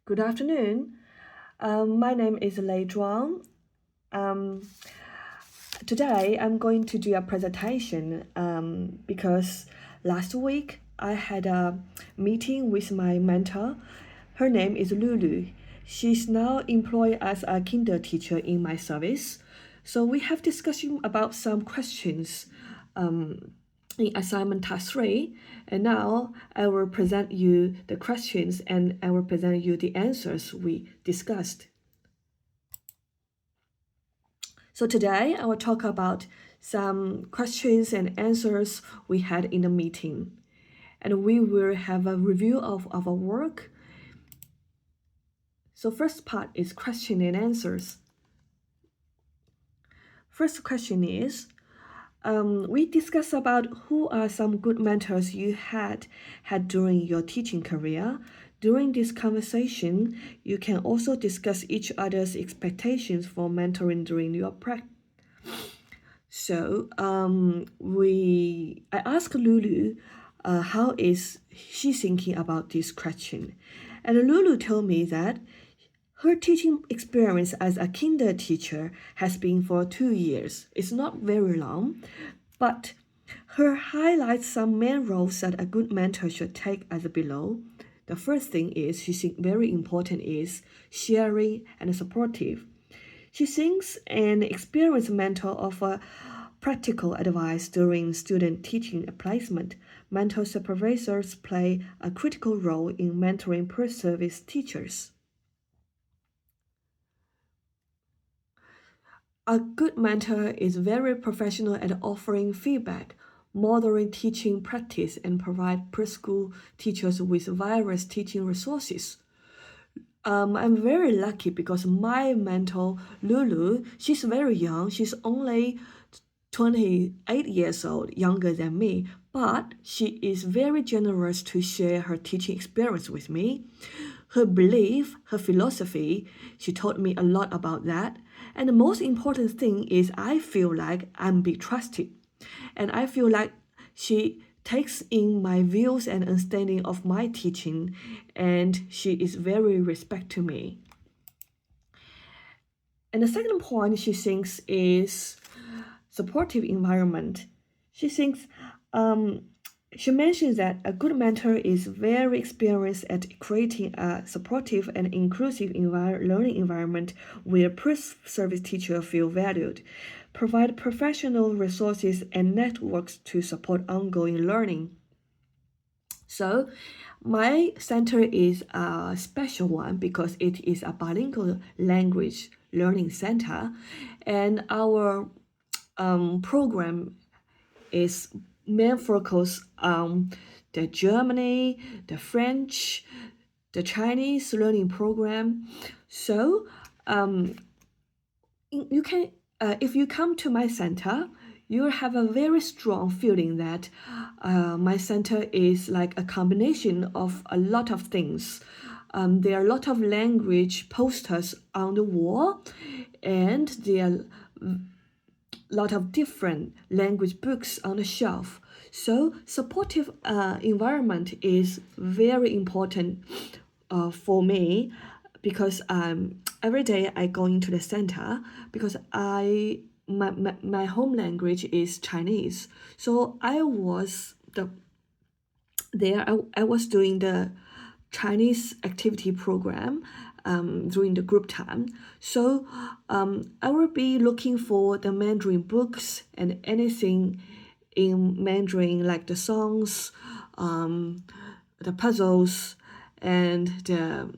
Good afternoon. My name is Lei Zhuang. Um, Today, I'm going to do a presentation because last week I had a meeting with my mentor. Her name is Lulu. She's now employed as a kinder teacher in my service. So we have discussion about some questions in assignment task 3, and now I will present you the questions and I will present you the answers we discussed. So today I will talk about some questions and answers we had in the meeting, and we will have a review of our work. So first part is question and answers. First question is, we discussed about who are some good mentors you had during your teaching career. During this conversation, you can also discuss each other's expectations for mentoring during your practice. So I asked Lulu how is she thinking about this question, and Lulu told me that her teaching experience as a kinder teacher has been for 2 years. It's not very long, but her highlights some main roles that a good mentor should take as below. The first thing is she thinks very important is sharing and supportive. She thinks an experienced mentor offers practical advice during student teaching placement. Mentor supervisors play a critical role in mentoring per-service teachers. A good mentor is very professional at offering feedback, modeling teaching practice, and provide preschool teachers with various teaching resources. I'm very lucky because my mentor, Lulu, she's very young. She's only 28 years old, younger than me, but she is very generous to share her teaching experience with me. Her belief, her philosophy, she taught me a lot about that. And the most important thing is I feel like I'm being trusted. And I feel like she takes in my views and understanding of my teaching, and she is very respect to me. And the second point she thinks is supportive environment. She thinks she mentions that a good mentor is very experienced at creating a supportive and inclusive learning environment where per-service teachers feel valued, provide professional resources and networks to support ongoing learning. So my center is a special one because it is a bilingual language learning center, and our program is main focus on the Germany, the French, the Chinese learning program. So you can, if you come to my center, you'll have a very strong feeling that my center is like a combination of a lot of things. There are a lot of language posters on the wall, and there are lot of different language books on the shelf. So supportive environment is very important for me because every day I go into the center because my home language is Chinese. So I was I was doing the Chinese activity program during the group time. So I will be looking for the Mandarin books and anything in Mandarin, like the songs, the puzzles, and the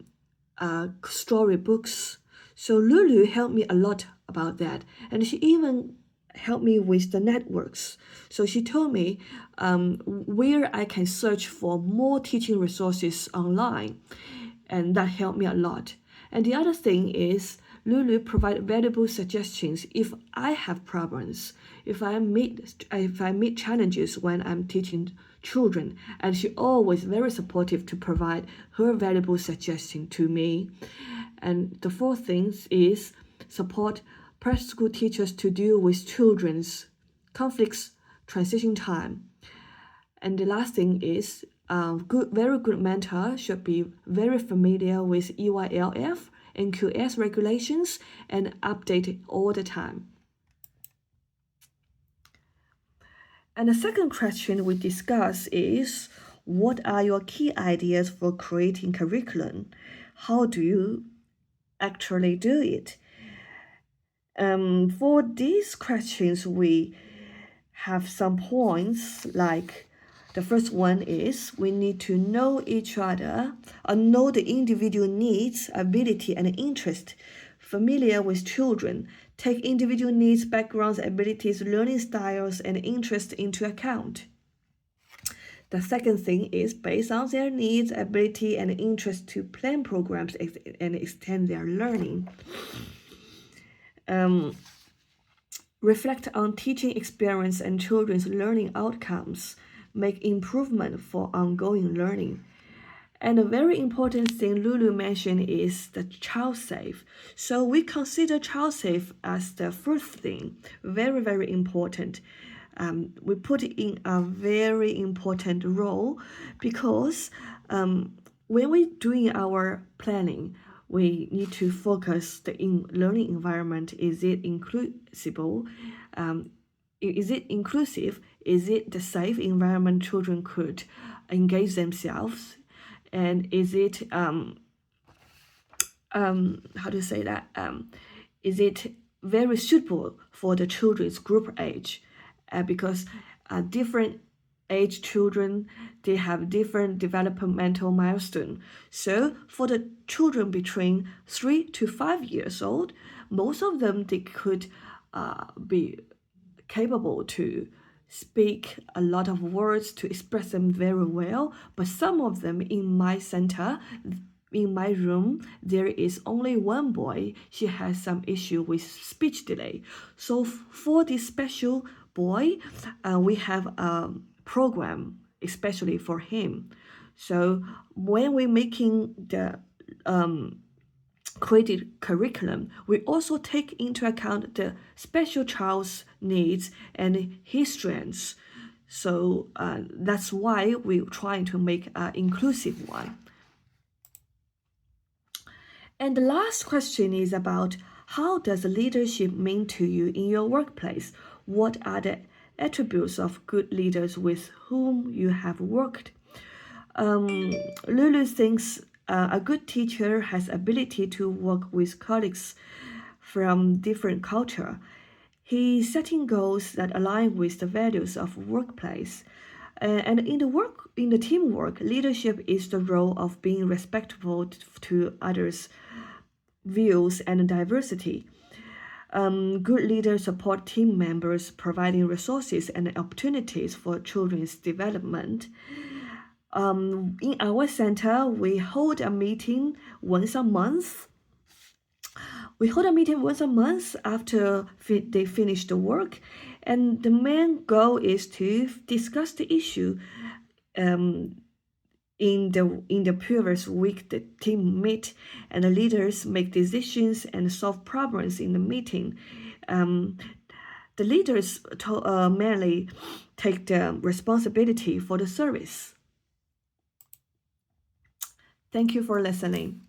story books. So Lulu helped me a lot about that, and she even helped me with the networks. So she told me where I can search for more teaching resources online, and that helped me a lot. And the other thing is Lulu provide valuable suggestions if I have problems, if I meet challenges when I'm teaching children, and she always very supportive to provide her valuable suggestion to me. And the fourth thing is support preschool teachers to deal with children's conflicts transition time. And the last thing is very good mentor should be very familiar with EYLF and QS regulations and update it all the time. And the second question we discuss is, what are your key ideas for creating curriculum? How do you actually do it? For these questions, we have some points. Like the first one is we need to know each other, know the individual needs, ability, and interest. Familiar with children, take individual needs, backgrounds, abilities, learning styles, and interests into account. The second thing is based on their needs, ability, and interest to plan programs and extend their learning. Reflect on teaching experience and children's learning outcomes. Make improvement for ongoing learning. And a very important thing Lulu mentioned is the child safe. So we consider child safe as the first thing, very, very important. We put it in a very important role because when we're doing our planning, we need to focus the learning environment. Is it inclusive? Is it inclusive? Is it the safe environment children could engage themselves? And is it how to say that? Is it very suitable for the children's group age? Because different age children, they have different developmental milestones. So for the children between 3 to 5 years old, most of them, they could be capable to speak a lot of words, to express them very well. But some of them in my center, in my room, there is only one boy. He has some issue with speech delay. So for this special boy, we have a program especially for him. So when we're making the created curriculum, we also take into account the special child's needs and his strengths. So that's why we're trying to make an inclusive one. And the last question is about, how does leadership mean to you in your workplace? What are the attributes of good leaders with whom you have worked? Lulu thinks a good teacher has ability to work with colleagues from different culture. He's setting goals that align with the values of workplace. And in the teamwork, leadership is the role of being respectful to others' views and diversity. Good leaders support team members, providing resources and opportunities for children's development. In our center, we hold a meeting once a month. After they finish the work, and the main goal is to discuss the issue. In the previous week, the team meet and the leaders make decisions and solve problems in the meeting. The leaders mainly take the responsibility for the service. Thank you for listening.